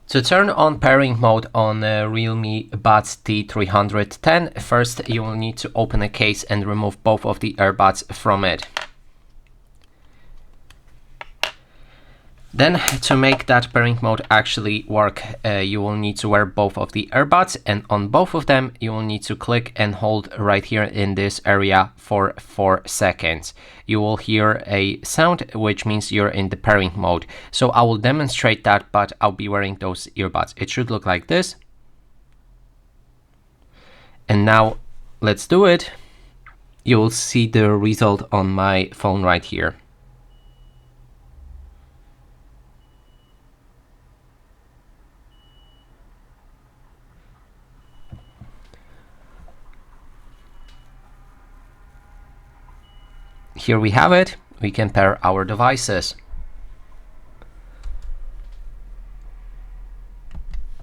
To turn on pairing mode on Realme Buds T310, first you will need to open a case and remove both of the earbuds from it. Then, to make that pairing mode actually work, you will need to wear both of the earbuds, and on both of them you will need to click and hold right here in this area for 4 seconds. You will hear a sound, which means you're in the pairing mode. So I will demonstrate that, but I'll be wearing those earbuds. It should look like this. And now let's do it. You will see the result on my phone right here. Here we have it. We can pair our devices.